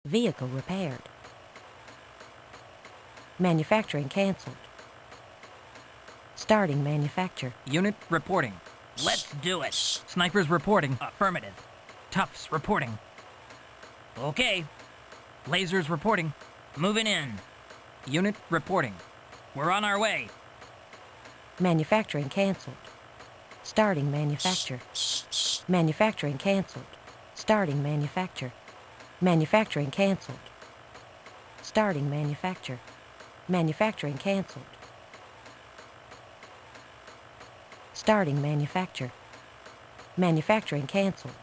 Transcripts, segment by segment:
Vehicle repaired. Manufacturing canceled. Starting manufacture. Unit reporting. Let's do it. Snipers reporting. Affirmative. Toughs reporting. Okay. Lasers reporting. Moving in. Unit reporting. We're on our way. Manufacturing canceled. Starting manufacture. Manufacturing canceled. Starting manufacture. Manufacturing canceled. Starting manufacture. Manufacturing canceled. Starting manufacture. Manufacturing canceled.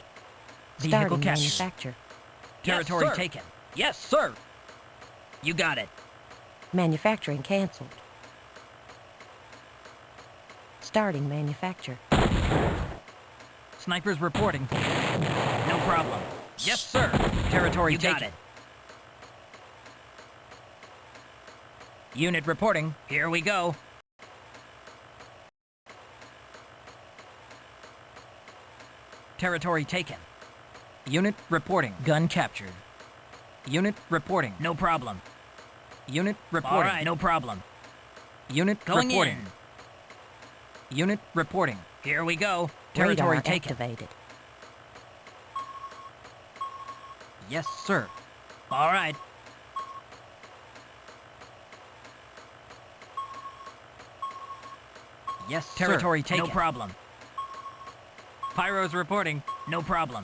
Vehicle Starting captured. manufacture. Territory Yes, sir. taken. Yes, sir. You got it. Manufacturing canceled. Starting manufacture. Snipers reporting. No problem. Yes, sir. Territory You taken. got it. Unit reporting. Here we go. Territory taken. Unit reporting. Gun captured. Unit reporting. No problem. Unit All reporting. right, no problem. Unit Going reporting. in. Unit reporting. Here we go. Territory Radar taken. activated. Yes, sir. All right. Yes, Territory sir. taken. No problem. Pyro's reporting. No problem.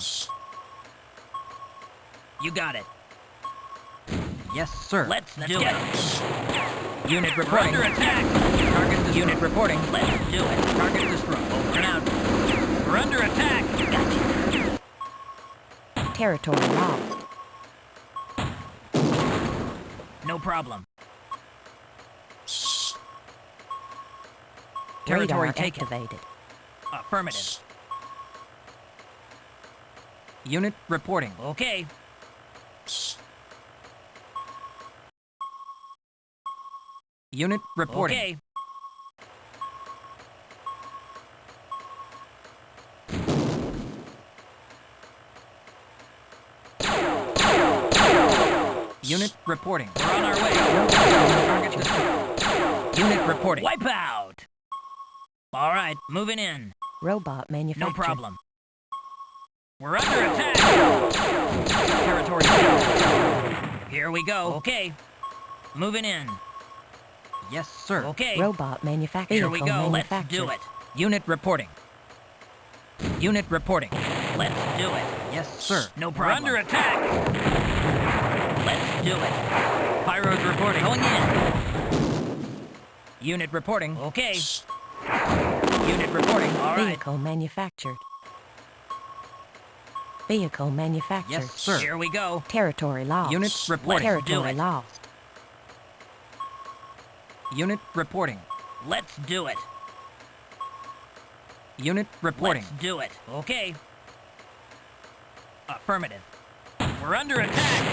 You got it. Yes, sir. Let's Let's do get it. Unit We're reporting. under attack. Target destroyed. Unit reporting. Let's do it. Target destroyed. Over and out. We're under attack. Gotcha. Territory lost. No problem. Territory Radar taken. activated. Affirmative. Unit reporting. Okay. Unit reporting. Okay. Unit reporting. We're on our way. Target destroyed. Unit reporting. Wipe out. All right, moving in. Robot No manufactured. problem. We're under attack. Territory taken. Here we go. Okay. Moving in. Yes, sir. Okay. Robot manufactured. Here we go. Let's Manufactured. do it. Unit reporting. Unit reporting. Let's do it. Yes, sir. No We're problem. We're under attack. Let's do it. Pyro's reporting. Going in. Unit reporting. Okay. Unit reporting. All right. Vehicle manufactured. Vehicle manufactured. Yes, sir. Here we go. Territory lost. Unit reporting. Let's do Territory it. lost. Unit reporting. Let's do it. Unit reporting. Let's do it. Okay. Affirmative. We're under attack.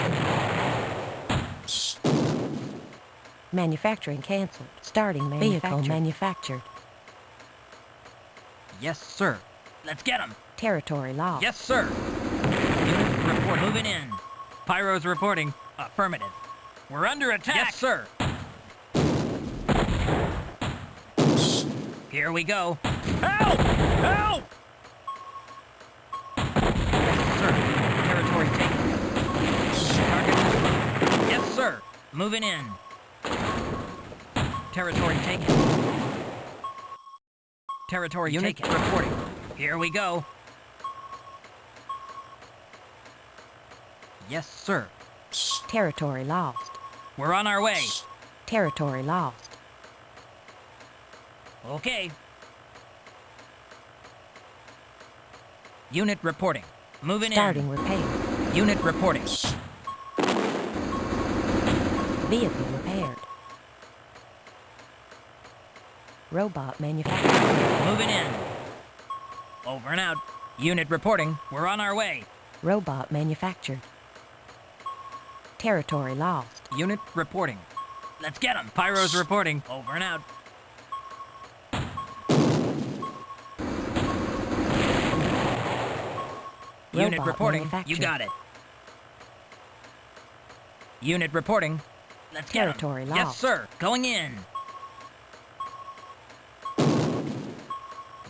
Manufacturing canceled. Starting manufactured. Vehicle manufactured. Yes, sir. Let's get him. Territory lost. Yes, sir. Unit reporting. Moving in. Pyro's reporting. Affirmative. We're under attack. Yes, sir. Here we go. Help! Help! Yes, sir. Territory taken. Target destroyed. Yes, sir. Moving in. Territory taken. Territory Unit taken. Reporting. Here we go. Yes, sir. Territory lost. We're on our way. Territory lost. Okay. Unit reporting. Moving Starting in. repair. Unit reporting. Vehicle repaired. Robot manufactured. Moving in. Over and out. Unit reporting. We're on our way. Robot manufactured. Territory lost. Unit reporting. Let's get him. Pyro's reporting. Over and out. Unit Robot reporting. manufactured. You got it. Unit reporting. Let's get 'em. Territory Yes, lost. sir. Going in.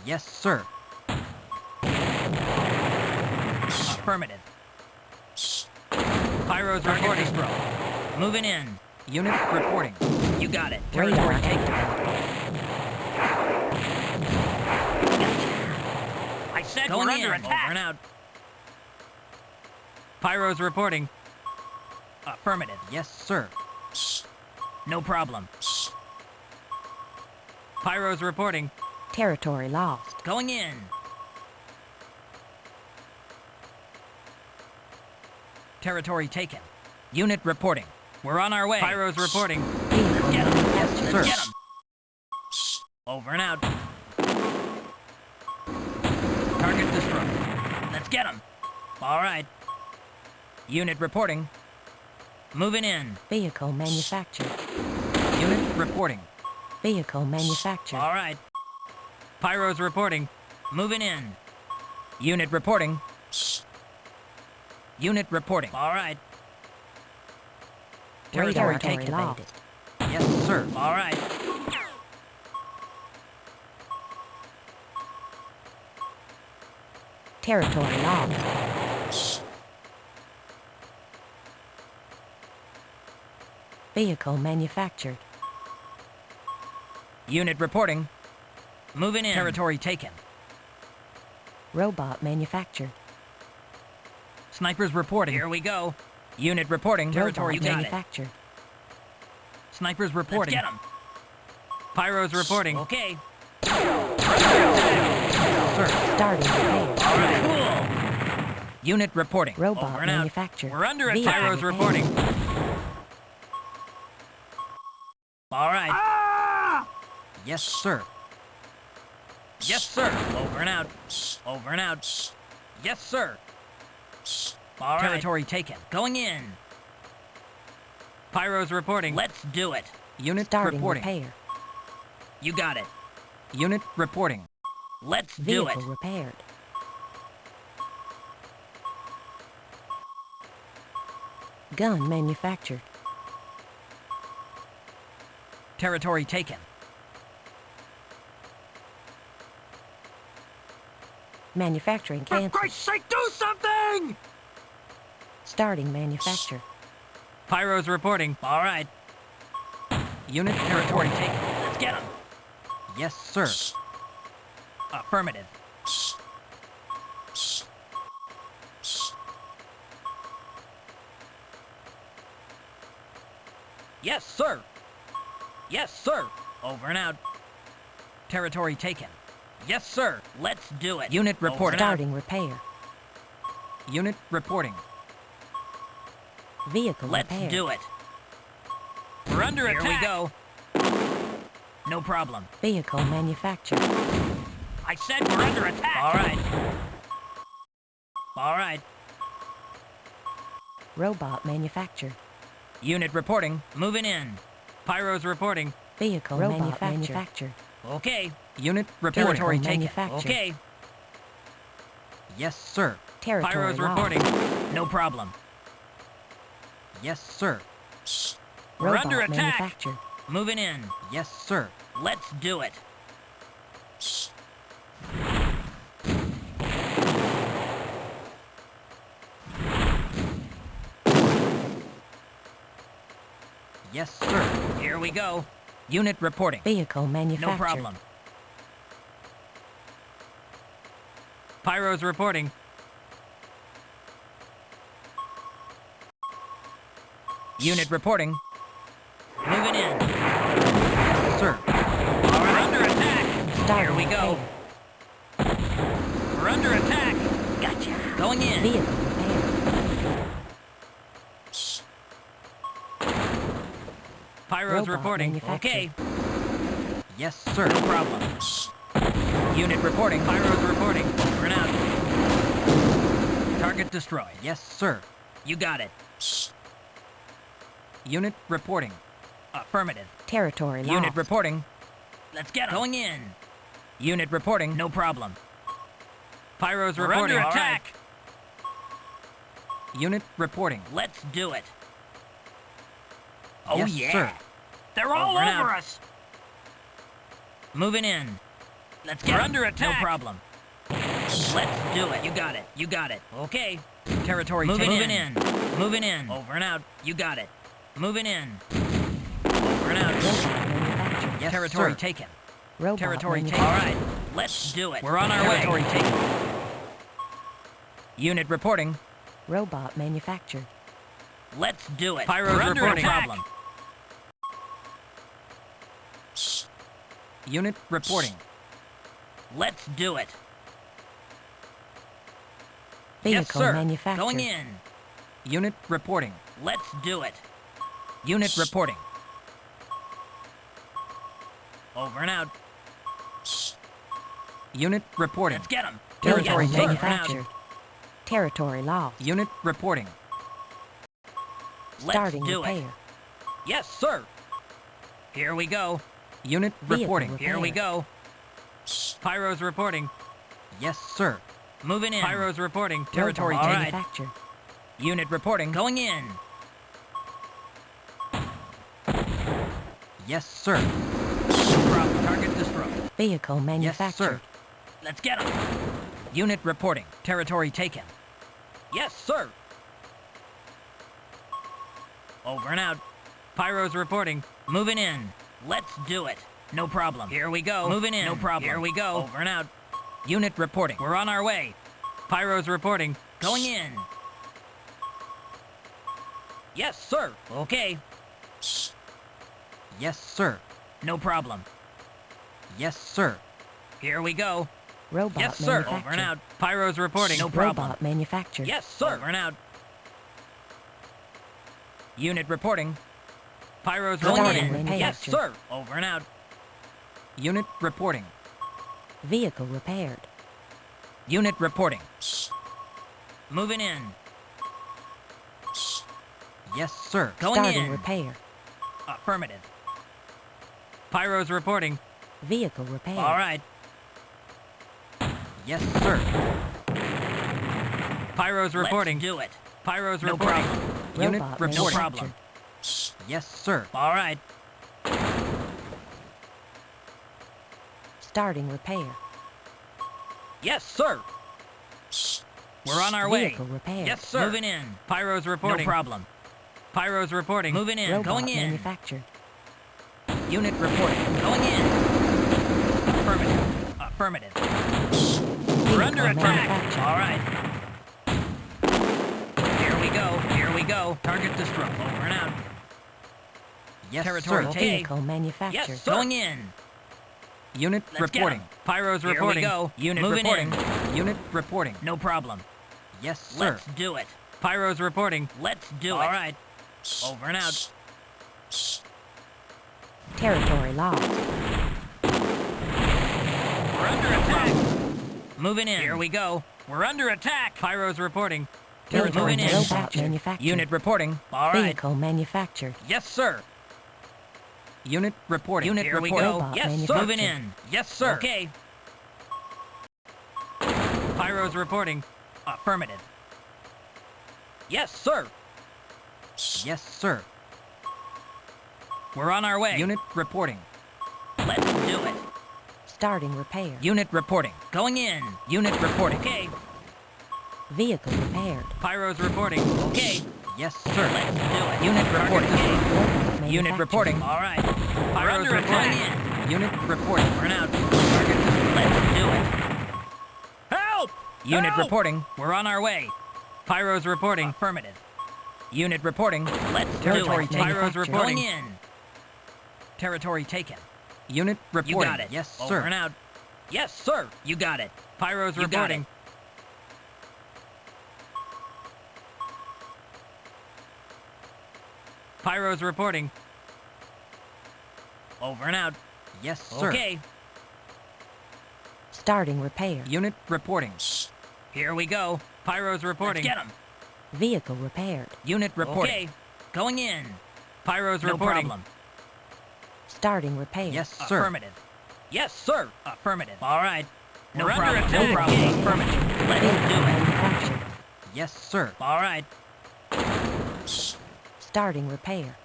Yes, sir. Affirmative. Pyro's Target reporting. Sprawl. Moving in. Unit reporting. You got it. Radar Territory taken. I said Going we're in. under attack. Over and out. Pyro's reporting. Affirmative. Yes, sir. No problem. Pyro's reporting. Territory lost. Going in. Territory taken. Unit reporting. We're on our way. Pyro's reporting. Vehicle Get 'em. manufactured. Sir. Let's get 'em. Over and out. Target destroyed. Let's get 'em. All right. Unit reporting. Moving in. Vehicle manufactured. Unit reporting. Vehicle manufactured. All right. Pyro's reporting. Moving in. Unit reporting. Unit reporting. All right. Territory Radar taken. activated. Yes, sir. All right. Territory lost. Vehicle manufactured. Unit reporting. Moving in. Territory taken. Robot manufactured. Snipers reporting. Here we go. Unit reporting. Territory Robot got it. manufactured. Snipers Let's reporting. get 'em. Pyro's reporting. Okay. Sir. Starting repair. All right. Cool. Unit reporting. Robot Over and out. manufactured. We're under Vehicle attack. Pyro's repaired. reporting. All right. Yes, sir. Yes, sir. Over and out. Over and out. Yes, sir. All right. Territory taken. Going in. Pyro's reporting. Let's do it. Unit Starting reporting. repair. You got it. Unit reporting. Let's do Vehicle it. repaired. Gun manufactured. Territory taken. Manufacturing cancelled. sake, do something! Starting manufacture. Pyro's reporting. All right. Unit territory taken. Let's get 'em. Yes, sir. Affirmative. Yes, sir. Yes, sir. Over and out. Territory taken. Yes, sir. Let's do it. Unit Over reporting. and out. Starting repair. Unit reporting. Vehicle Let's repaired. do it. We're under Here attack. we go. No problem. Vehicle manufactured. I said we're under attack. All right. All right. Robot manufactured. Unit reporting. Moving in. Pyro's reporting. Vehicle Robot manufactured. Okay. Unit reporting. Territory taken. manufactured. Okay. Yes, sir. Territory Pyro's lost. reporting. No problem. Yes, sir. We're Robot under attack. manufactured. Moving in. Yes, sir. Let's do it. Yes, sir. Here we go. Unit reporting. Vehicle manufactured. No problem. Pyro's reporting. Unit reporting. Moving in. Yes, sir. We're under attack. Starting Here we go. repair. We're under attack. Gotcha. Going in. Vehicle repaired. Pyro's Robot reporting. manufactured. Okay. Yes, sir. No problem. Unit reporting. Pyro's reporting. Over and out. Target destroyed. Yes, sir. You got it. Unit reporting. Affirmative. Territory lost. Unit reporting. Let's get 'em. Going in. Unit reporting. No problem. Pyro's We're reporting. under attack. Unit reporting. Let's do it. Oh, yes, yeah. sir. They're all Over and over out. us. Moving in. Let's We're get under attack. No problem. Let's do it. You got it. You got it. Okay. Territory Moving taken. in. Moving in. Over and out. You got it. Moving in. Over and out. Robot manufactured. Yes, Territory sir. taken. Robot Territory manufactured. All right. Let's do it. We're on our way. Territory taken. Unit reporting. Robot manufactured. Let's do it. Pyro's We're under reporting. attack. Problem. Unit reporting. Let's do it. Vehicle Yes, sir. manufactured. Going in. Unit reporting. Let's do it. Unit reporting. Over and out. Unit reporting. Let's get them. Territory Vehicle taken. manufactured. Territory lost. Unit reporting. Let's Starting do repair. it. Yes, sir. Here we go. Unit Vehicle reporting. repair. Here we go. Pyro's reporting. Yes, sir. Moving in. Pyro's reporting. Territory Robot All taken. right. manufactured. Unit reporting. Going in. Yes, sir. No problem. Target destroyed. Vehicle Yes, manufactured. sir. Let's get them. Unit reporting. Territory taken. Yes, sir. Over and out. Pyro's reporting. Moving in. Let's do it. No problem. Here we go. Moving in. No problem. Here we go. Over and out. Unit reporting. We're on our way. Pyro's reporting. Going in. Yes, sir. Okay. Yes, sir. No problem. Yes, sir. Here we go. Robot Yes, sir. manufactured. Over and out. Pyro's reporting. No problem. Robot manufactured. Yes, sir. Over and out. Unit reporting. Pyro's Starting going in. repair. Yes, sir. Over and out. Unit reporting. Vehicle repaired. Unit reporting. Moving in. Yes, sir. Going Starting in. repair. Affirmative. Pyro's reporting. Vehicle repaired. All right. Yes, sir. Pyro's reporting. Let's do it. Pyro's No reporting. problem. Robot Unit No reporting. problem. Yes, sir. All right. Starting repair. Yes, sir. We're on our way. Vehicle repaired. Yes, sir. Moving in. Pyro's reporting. No problem. Pyro's reporting. Moving in. Robot Going in. manufactured. Unit reporting. Going in. Affirmative. Affirmative. We're under Vehicle attack. manufactured. All right. Here we go. Here we go. Target destroyed. Over and out. Yes, Territory sir. taken. Vehicle manufactured. Yes, sir. Going in. Unit Let's get reporting. 'em. Pyro's Here we reporting. go. Unit Moving reporting. in. Unit reporting. No problem. Yes, sir. Let's do it. Pyro's reporting. Let's do it. All right. Over and out. Territory lost. We're under attack. Moving in. Here we go. We're under attack. Pyro's reporting. Vehicle Moving in. robot manufactured. Unit reporting. All right. Vehicle manufactured. Yes, sir. Unit reporting. Unit Here we reporting. go. Robot Yes, sir. manufactured. Moving in. Yes, sir. Okay. Pyro's reporting. Affirmative. Yes, sir. Yes, sir. We're on our way. Unit reporting. Let's do it. Starting repair. Unit reporting. Going in. Unit reporting. Okay. Vehicle repaired. Pyro's reporting. Okay. Yes, sir. Let's do it. Unit Target reporting. engaged. Robot Unit manufactured. reporting. All right. Pyro's We're under reporting. attack. Unit reporting. We're out. Target. Let's do it. Help! Unit Help! reporting. We're on our way. Pyro's reporting. Affirmative. Unit reporting. Let's Territory do it. taken. Pyro's Manufactured. reporting. Going in. Territory taken. Unit reporting. You got it. Yes, Over sir. and out. Yes, sir. You got it. Pyro's You got reporting. Pyro's reporting. Over and out. Yes, sir. Okay. Starting repair. Unit reporting. Here we go. Pyro's reporting. Let's get him. Vehicle repaired. Unit reporting. Okay. Going in. Pyro's No reporting. problem. Starting repair. Yes, sir. Affirmative. Yes, sir. Affirmative. All right. No We're problem. under No attack. problem. Okay. Affirmative. Let's Vehicle do it. manufactured. Yes, sir. All right. Starting repair.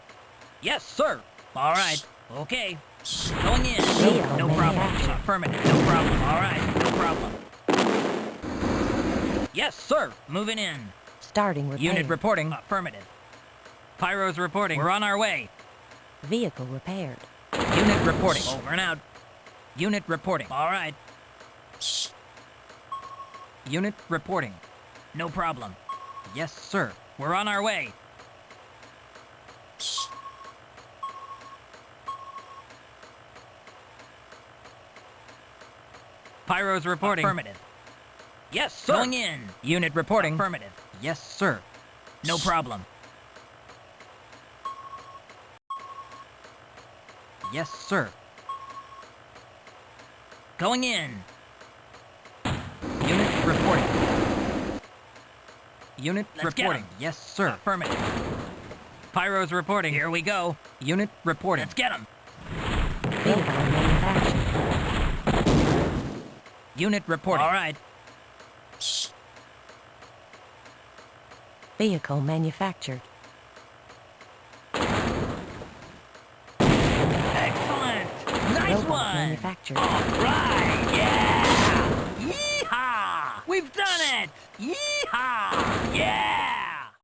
Yes, sir. All right. Okay. Going in. Vehicle No problem. manufactured. Affirmative. No problem. All right. No problem. Yes, sir. Moving in. Starting repair. Unit reporting. Affirmative. Pyro's reporting. We're on our way. Vehicle repaired. Unit reporting. Over and out. Unit reporting. All right. Unit reporting. No problem. Yes, sir. We're on our way. Pyro's reporting. Affirmative. Yes, sir. Going in. Unit reporting. Affirmative. Yes, sir. No problem. Yes, sir. Going in. Unit reporting. Unit Let's get reporting. 'em. Yes, sir. Affirmative. Pyro's reporting. Here we go. Unit reporting. Let's get him. Vehicle manufactured. Unit reporting. All right. Vehicle manufactured. Excellent. Nice Robot one. manufactured. All right. Yeah. Yeehaw. We've done it. Yeehaw. Yeah.